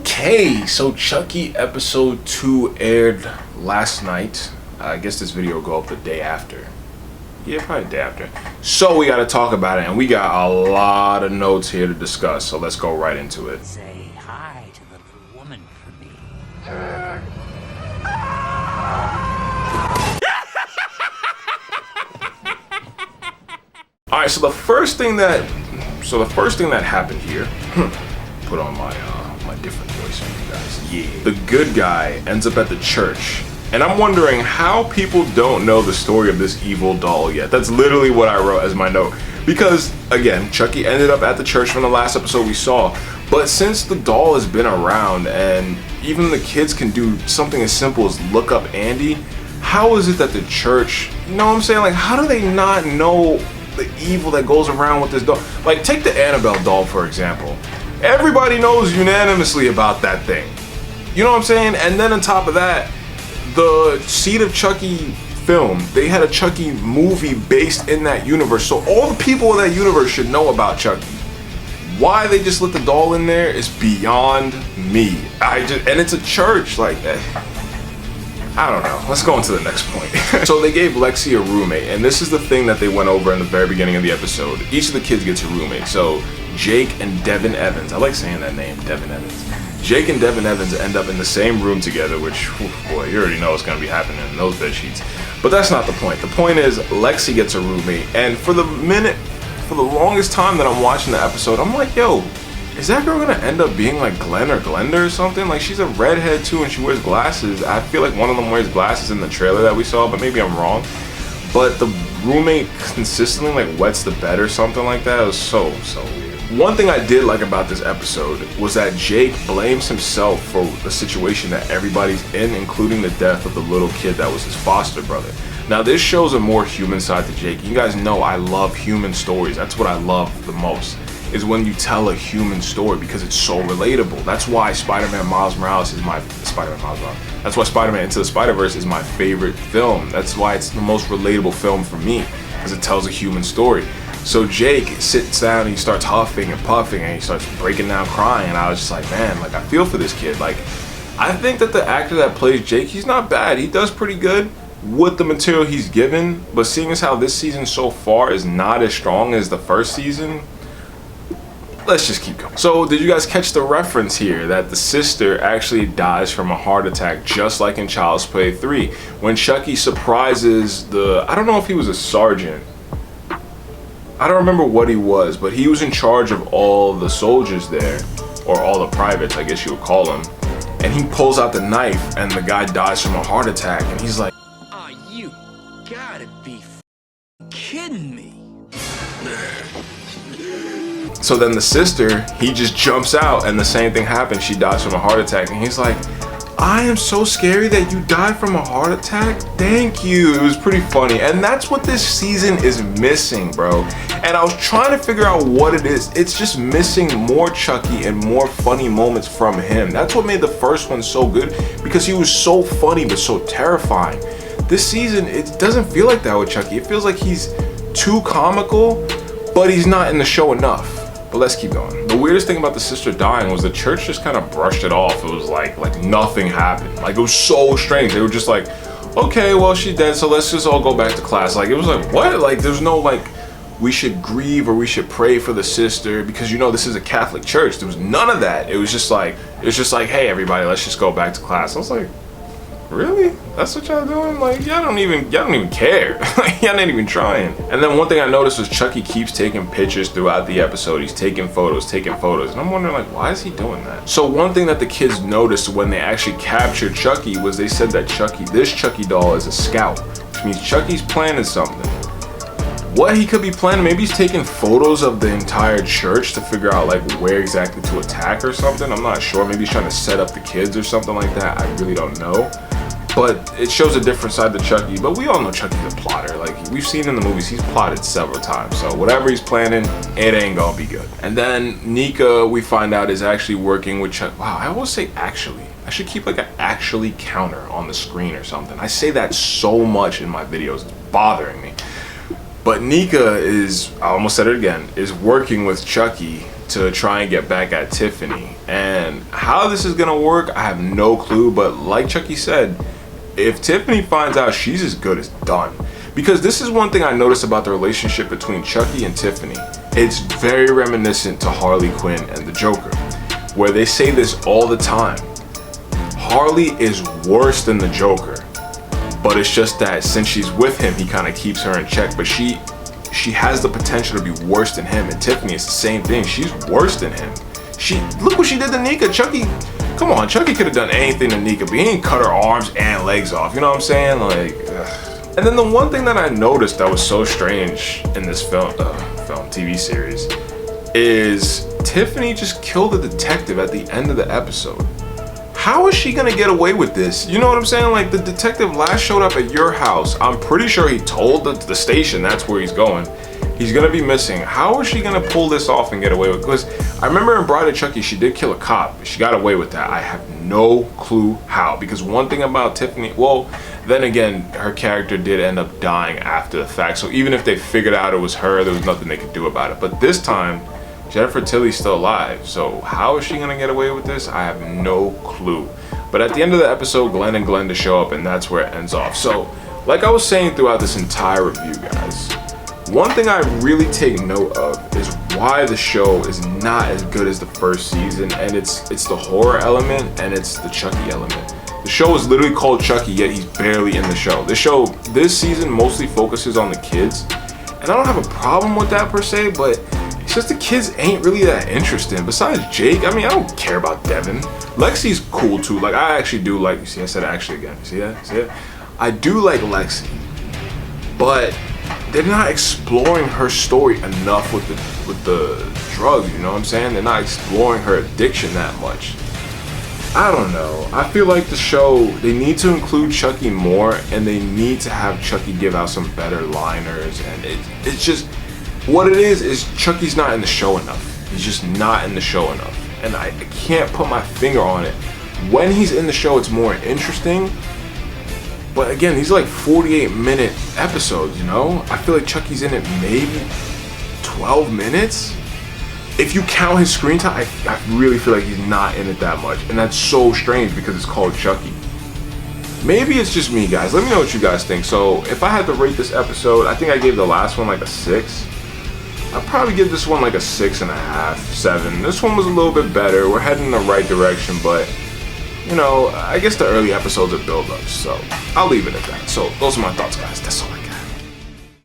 Okay, so Chucky episode 2 aired last night. I guess this video will go up the day after. Yeah, probably the day after. So we got to talk about it, and we got a lot of notes here to discuss, so let's go right into it. Say hi to the little woman for me. Alright, so the first thing that happened here, put on my different voice for you guys. Yeah. The good guy ends up at the church. And I'm wondering how people don't know the story of this evil doll yet. That's literally what I wrote as my note. Because, again, Chucky ended up at the church from the last episode we saw. But since the doll has been around and even the kids can do something as simple as look up Andy, how is it that the church, you know what I'm saying? Like, how do they not know the evil that goes around with this doll? Like, take the Annabelle doll, for example. Everybody knows unanimously about that thing. You know what I'm saying? And then on top of that, the Seed of Chucky film, they had a Chucky movie based in that universe. So all the people in that universe should know about Chucky. Why they just let the doll in there is beyond me. And it's a church, like, I don't know. Let's go on to the next point. So they gave Lexi a roommate, and this is the thing that they went over in the very beginning of the episode. Each of the kids gets a roommate. So Jake and Devin Evans, I like saying that name, Devin Evans. Jake and Devin Evans end up in the same room together, which, boy, you already know what's going to be happening in those bed sheets. But that's not the point. The point is Lexi gets a roommate, and for the longest time that I'm watching the episode, I'm like, yo, is that girl going to end up being like Glenn or Glenda or something? Like, she's a redhead too, and she wears glasses. I feel like one of them wears glasses in the trailer that we saw, but maybe I'm wrong. But the roommate consistently like wets the bed or something like that. It was so weird. One thing I did like about this episode was that Jake blames himself for the situation that everybody's in, including the death of the little kid that was his foster brother. Now, this shows a more human side to Jake. You guys know I love human stories. That's what I love the most, is when you tell a human story, because it's so relatable. That's why Spider-Man Miles Morales is that's why Spider-Man Into the Spider-Verse is my favorite film. That's why it's the most relatable film for me, because it tells a human story. So Jake sits down and he starts huffing and puffing and he starts breaking down crying, and I was just like, man, like, I feel for this kid. Like, I think that the actor that plays Jake, he's not bad. He does pretty good with the material he's given, but seeing as how this season so far is not as strong as the first season, let's just keep going. So did you guys catch the reference here that the sister actually dies from a heart attack, just like in Child's Play 3, when Chucky surprises I don't know if he was a sergeant, I don't remember what he was, but he was in charge of all the soldiers there, or all the privates, I guess you would call them. And he pulls out the knife, and the guy dies from a heart attack, and he's like, Oh, you gotta be kidding me. So then the sister, he just jumps out, and the same thing happens. She dies from a heart attack, and he's like, I am so scary that you died from a heart attack. Thank you. It was pretty funny. And that's what this season is missing, bro. And I was trying to figure out what it is. It's just missing more Chucky and more funny moments from him. That's what made the first one so good, because he was so funny but so terrifying. This season, it doesn't feel like that with Chucky. It feels like he's too comical, but he's not in the show enough. But let's keep going. The weirdest thing about the sister dying was the church just kind of brushed it off. It was like nothing happened. Like, it was so strange. They were just like, okay, well, she's dead, so let's just all go back to class. Like, it was like, what? Like, there's no like, we should grieve or we should pray for the sister because, you know, this is a Catholic church. There was none of that. It was just like, hey, everybody, let's just go back to class. I was like, really? That's what y'all doing? Like, y'all don't even care. Like, y'all not even trying. And then one thing I noticed was Chucky keeps taking pictures throughout the episode. He's taking photos. And I'm wondering, like, why is he doing that? So one thing that the kids noticed when they actually captured Chucky was they said that this Chucky doll is a scout, which means Chucky's planning something. What he could be planning, maybe he's taking photos of the entire church to figure out like where exactly to attack or something. I'm not sure. Maybe he's trying to set up the kids or something like that. I really don't know. But it shows a different side to Chucky. But we all know Chucky's a plotter. Like, we've seen in the movies, he's plotted several times. So whatever he's planning, it ain't gonna be good. And then Nika, we find out, is actually working with Chuck. Wow, I always say actually. I should keep like an actually counter on the screen or something. I say that so much in my videos. It's bothering me. But Nika is, I almost said it again, is working with Chucky to try and get back at Tiffany. And how this is gonna work, I have no clue, but like Chucky said, if Tiffany finds out, she's as good as done. Because this is one thing I noticed about the relationship between Chucky and Tiffany. It's very reminiscent to Harley Quinn and the Joker, where they say this all the time. Harley is worse than the Joker, but it's just that since she's with him, he kind of keeps her in check. But she has the potential to be worse than him, and Tiffany is the same thing. She's worse than him. Look what she did to Nika. Chucky, come on, Chucky could have done anything to Nika, but he ain't cut her arms and legs off. You know what I'm saying? Like, ugh. And then the one thing that I noticed that was so strange in this TV series, is Tiffany just killed the detective at the end of the episode. How is she gonna get away with this? You know what I'm saying? Like, the detective last showed up at your house. I'm pretty sure he told the station that's where he's going. He's gonna be missing. How is she gonna pull this off and get away with it? Because I remember in Bride of Chucky, she did kill a cop. She got away with that. I have no clue how. Because one thing about Tiffany, well, then again, her character did end up dying after the fact. So even if they figured out it was her, there was nothing they could do about it. But this time, Jennifer Tilly's still alive, so how is she gonna get away with this? I have no clue. But at the end of the episode, Glenn and Glenda show up, and that's where it ends off. So, like I was saying throughout this entire review, guys, one thing I really take note of is why the show is not as good as the first season, and it's the horror element and it's the Chucky element. The show is literally called Chucky, yet he's barely in the show. This season mostly focuses on the kids, and I don't have a problem with that per se, but it's just the kids ain't really that interesting. Besides Jake, I mean, I don't care about Devin. Lexi's cool too. Like, I actually do like, you see, I said actually again. You see that? See it? I do like Lexi, but they're not exploring her story enough with the drugs, you know what I'm saying? They're not exploring her addiction that much. I don't know. I feel like the show, they need to include Chucky more, and they need to have Chucky give out some better liners, and it's just, what it is Chucky's not in the show enough. He's just not in the show enough. And I can't put my finger on it. When he's in the show, it's more interesting. But again, these are like 48-minute episodes, you know? I feel like Chucky's in it maybe 12 minutes. If you count his screen time, I really feel like he's not in it that much. And that's so strange because it's called Chucky. Maybe it's just me, guys. Let me know what you guys think. So if I had to rate this episode, I think I gave the last one like a 6. I'd probably give this one like a 6.5, 7. This one was a little bit better. We're heading in the right direction, but you know, I guess the early episodes are build-ups, so I'll leave it at that. So those are my thoughts, guys. That's all.